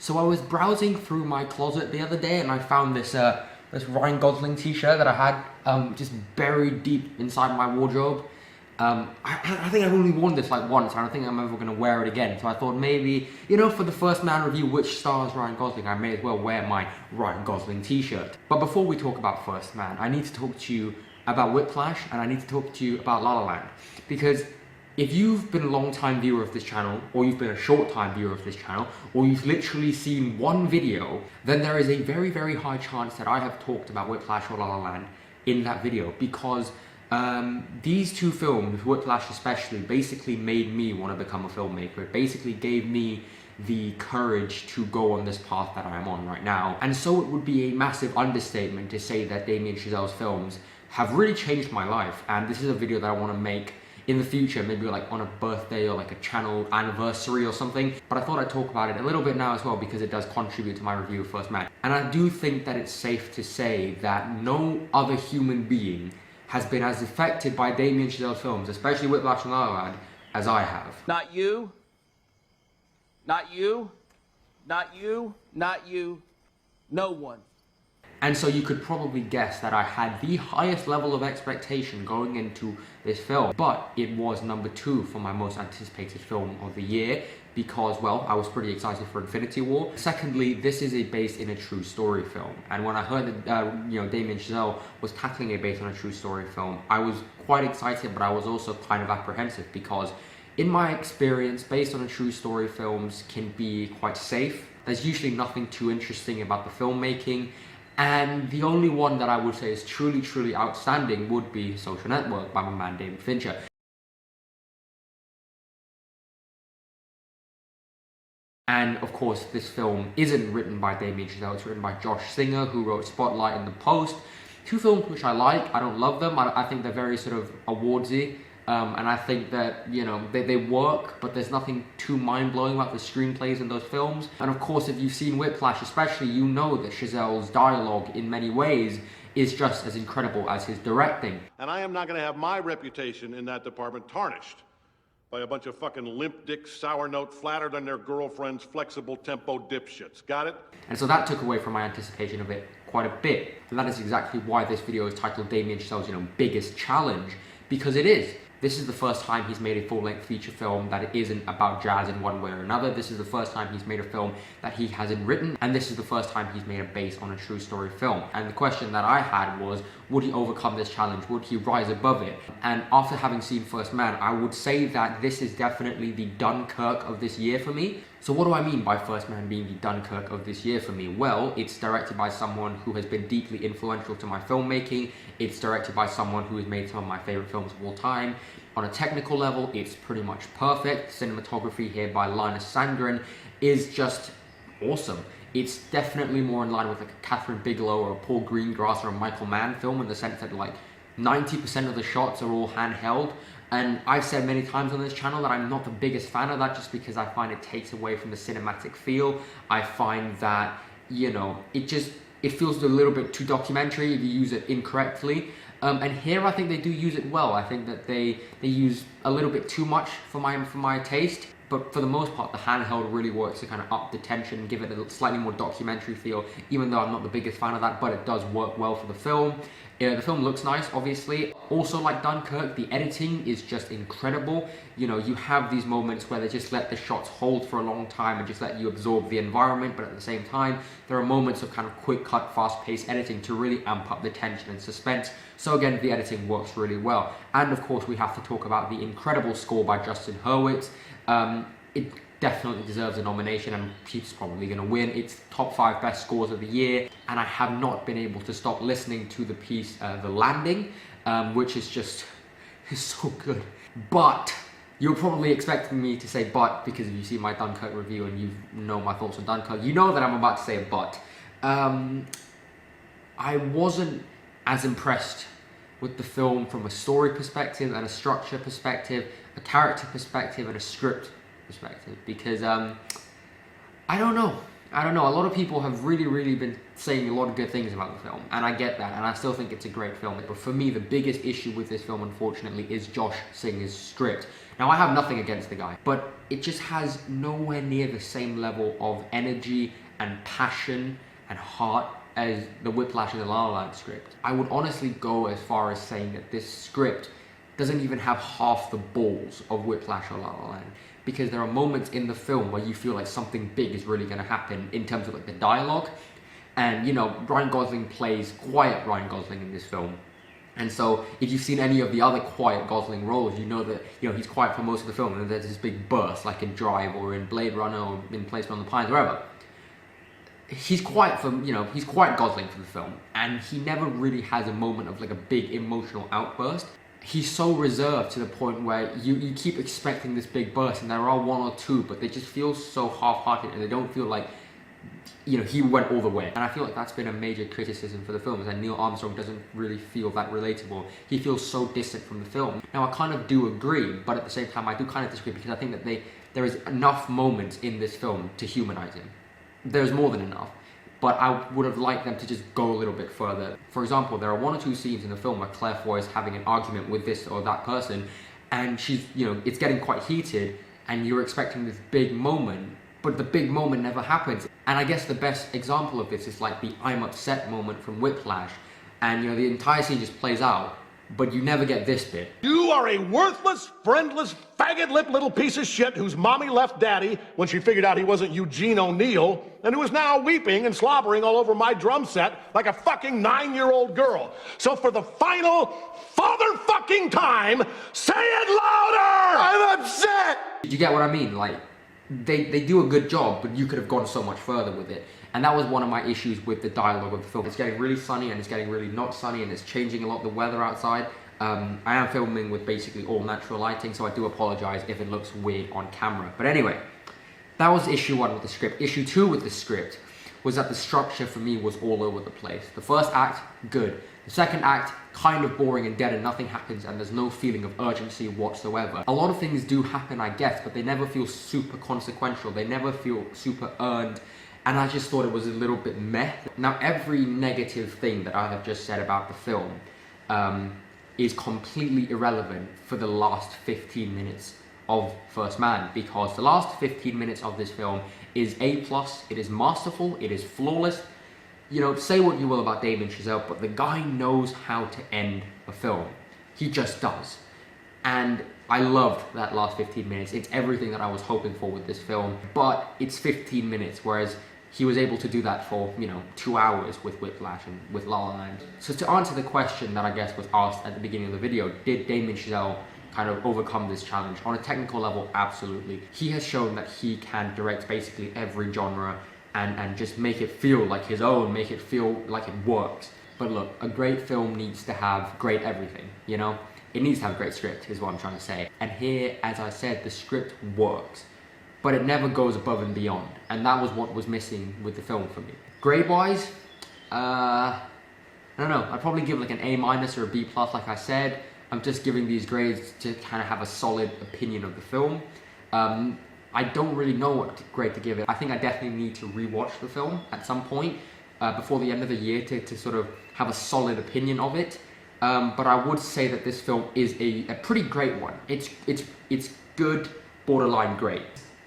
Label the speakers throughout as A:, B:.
A: So I was browsing through my closet the other day and I found this Ryan Gosling t-shirt that I had just buried deep inside my wardrobe. I think I've only worn this like once, and I don't think I'm ever going to wear it again. So I thought maybe, you know, for the First Man review, which stars Ryan Gosling, I may as well wear my Ryan Gosling t-shirt. But before we talk about First Man, I need to talk to you about Whiplash, and I need to talk to you about La La Land. Because if you've been a long-time viewer of this channel, or you've been a short-time viewer of this channel, or you've literally seen one video, then there is a very, very high chance that I have talked about Whiplash or La La Land in that video, because these two films, Whiplash especially, basically made me want to become a filmmaker. It basically gave me the courage to go on this path that I am on right now. And so it would be a massive understatement to say that Damien Chazelle's films have really changed my life. And this is a video that I want to make in the future, maybe like on a birthday or like a channel anniversary or something. But I thought I'd talk about it a little bit now as well, because it does contribute to my review of First Man. And I do think that it's safe to say that no other human being has been as affected by Damien Chazelle's films, especially Whiplash and La La Land, as I have.
B: Not you, not you, not you, not you, no one.
A: And so you could probably guess that I had the highest level of expectation going into this film, but it was number 2 for my most anticipated film of the year, because, well, I was pretty excited for Infinity War. Secondly, this is based in a true story film, and when I heard that you know, Damien Chazelle was tackling a based on a true story film, I was quite excited, but I was also kind of apprehensive, because in my experience, based on a true story films can be quite safe. There's usually nothing too interesting about the filmmaking. And the only one that I would say is truly, truly outstanding would be Social Network by my man David Fincher. And of course, this film isn't written by Damien Chazelle, it's written by Josh Singer, who wrote Spotlight and The Post. Two films which I like. I don't love them. I think they're very sort of awardsy. And I think that, you know, they work, but there's nothing too mind-blowing about the screenplays in those films. And of course, if you've seen Whiplash especially, you know that Chazelle's dialogue in many ways is just as incredible as his directing.
C: And I am not going to have my reputation in that department tarnished by a bunch of fucking limp dick, sour note, flattered on their girlfriend's flexible tempo dipshits. Got it? And
A: so that took away from my anticipation of it quite a bit. And that is exactly why this video is titled Damien Chazelle's, you know, biggest challenge, because it is. This is the first time he's made a full-length feature film that isn't about jazz in one way or another. This is the first time he's made a film that he hasn't written, and this is the first time he's made a based on a true story film. And the question that I had was, would he overcome this challenge? Would he rise above it? And after having seen First Man, I would say that this is definitely the Dunkirk of this year for me. So what do I mean by First Man being the Dunkirk of this year for me? Well, it's directed by someone who has been deeply influential to my filmmaking. It's directed by someone who has made some of my favorite films of all time. On a technical level, it's pretty much perfect. Cinematography here by Linus Sandgren is just awesome. It's definitely more in line with like a Catherine Bigelow or a Paul Greengrass or a Michael Mann film, in the sense that like 90% of the shots are all handheld. And I've said many times on this channel that I'm not the biggest fan of that, just because I find it takes away from the cinematic feel. I find that, you know, it feels a little bit too documentary if you use it incorrectly. And here I think they do use it well. I think that they use a little bit too much for my taste. But for the most part, the handheld really works to kind of up the tension, give it a slightly more documentary feel, even though I'm not the biggest fan of that, but it does work well for the film. The film looks nice, obviously. Also, like Dunkirk, the editing is just incredible. You know, you have these moments where they just let the shots hold for a long time and just let you absorb the environment, but at the same time, there are moments of kind of quick cut, fast-paced editing to really amp up the tension and suspense. So again, the editing works really well. And of course, we have to talk about the incredible score by Justin Hurwitz. It definitely deserves a nomination, and he's probably going to win. It's top 5 best scores of the year, and I have not been able to stop listening to the piece The Landing, which is just so good. But you're probably expecting me to say but, because if you see my Dunkirk review and you know my thoughts on Dunkirk, you know that I'm about to say a but. I wasn't as impressed with the film from a story perspective and a structure perspective, a character perspective and a script perspective, because I don't know. I don't know, a lot of people have really been saying a lot of good things about the film, and I get that, and I still think it's a great film. But for me, the biggest issue with this film, unfortunately, is Josh Singer's script. Now, I have nothing against the guy, but it just has nowhere near the same level of energy and passion and heart as the Whiplash and the La La Land script. I would honestly go as far as saying that this script doesn't even have half the balls of Whiplash or La La Land, because there are moments in the film where you feel like something big is really going to happen in terms of like the dialogue. And, you know, Ryan Gosling plays quiet Ryan Gosling in this film. And so if you've seen any of the other quiet Gosling roles, you know that, you know, he's quiet for most of the film, and there's this big burst, like in Drive or in Blade Runner or in Place Beyond the Pines, wherever. He's quiet for, you know, he's quiet Gosling for the film, and he never really has a moment of like a big emotional outburst. He's so reserved to the point where you keep expecting this big burst, and there are one or two, but they just feel so half-hearted, and they don't feel like, you know, he went all the way. And I feel like that's been a major criticism for the film, is that Neil Armstrong doesn't really feel that relatable. He feels so distant from the film. Now, I kind of do agree, but at the same time, I do kind of disagree, because I think that there is enough moments in this film to humanize him. There's more than enough. But I would have liked them to just go a little bit further. For example, there are one or two scenes in the film where Claire Foy is having an argument with this or that person, and she's, you know, it's getting quite heated, and you're expecting this big moment, but the big moment never happens. And I guess the best example of this is like the I'm upset moment from Whiplash, and, you know, the entire scene just plays out, but you never get this bit.
C: You are a worthless, friendless, faggot-lipped little piece of shit whose mommy left daddy when she figured out he wasn't Eugene O'Neill, and who is now weeping and slobbering all over my drum set like a fucking 9-year-old girl. So for the final father-fucking time, say it louder! I'm upset!
A: Did you get what I mean? Like, they do a good job, but you could have gone so much further with it. And that was one of my issues with the dialogue of the film. It's getting really sunny, and it's getting really not sunny, and it's changing a lot, the weather outside. I am filming with basically all natural lighting, so I do apologize if it looks weird on camera. But anyway, that was issue 1 with the script. Issue 2 with the script was that the structure for me was all over the place. The first act, good. The second act, kind of boring and dead, and nothing happens, and there's no feeling of urgency whatsoever. A lot of things do happen, I guess, but they never feel super consequential. They never feel super earned. And I just thought it was a little bit meh. Now, every negative thing that I have just said about the film is completely irrelevant for the last 15 minutes of First Man, because the last 15 minutes of this film is A+, it is masterful, it is flawless. You know, say what you will about Damien Chazelle, but the guy knows how to end a film. He just does. And I loved that last 15 minutes. It's everything that I was hoping for with this film, but it's 15 minutes, whereas he was able to do that for, you know, 2 hours with Whiplash and with La La Land. So to answer the question that I guess was asked at the beginning of the video, did Damien Chazelle kind of overcome this challenge? On a technical level, absolutely. He has shown that he can direct basically every genre and just make it feel like his own, make it feel like it works. But look, a great film needs to have great everything, you know? It needs to have a great script, is what I'm trying to say. And here, as I said, the script works, but it never goes above and beyond. And that was what was missing with the film for me. Grade-wise, I don't know, I'd probably give like an A- or a B+, like I said. I'm just giving these grades to kind of have a solid opinion of the film. I don't really know what grade to give it. I think I definitely need to rewatch the film at some point before the end of the year to sort of have a solid opinion of it. But I would say that this film is a pretty great one. It's good, borderline great.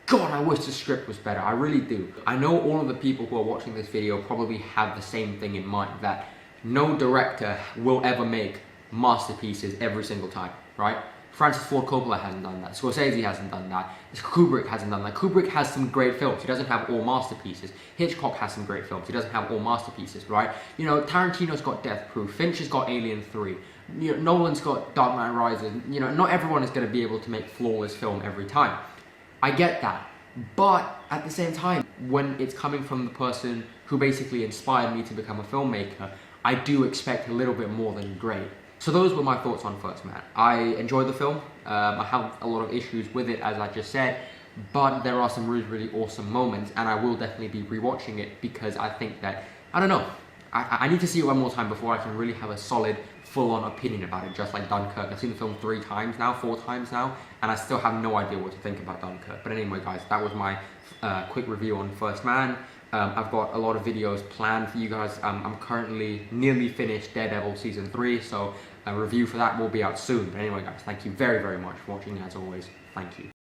A: God, I wish the script was better. I really do. I know all of the people who are watching this video probably have the same thing in mind, that no director will ever make masterpieces every single time, right? Francis Ford Coppola hasn't done that. Scorsese hasn't done that. Kubrick hasn't done that. Kubrick has some great films. He doesn't have all masterpieces. Hitchcock has some great films. He doesn't have all masterpieces, right? You know, Tarantino's got Death Proof. Finch has got Alien 3. You know, Nolan's got Dark Knight Rises. You know, not everyone is going to be able to make flawless film every time. I get that. But at the same time, when it's coming from the person who basically inspired me to become a filmmaker, I do expect a little bit more than great. So those were my thoughts on First Man. I enjoyed the film. I have a lot of issues with it, as I just said, but there are some really, really awesome moments, and I will definitely be rewatching it because I think that, I don't know, I need to see it one more time before I can really have a solid, full-on opinion about it, just like Dunkirk. I've seen the film 4 times now, and I still have no idea what to think about Dunkirk. But anyway, guys, that was my quick review on First Man. I've got a lot of videos planned for you guys. I'm currently nearly finished Daredevil Season 3, so a review for that will be out soon. But anyway, guys, thank you very, very much for watching, as always. Thank you.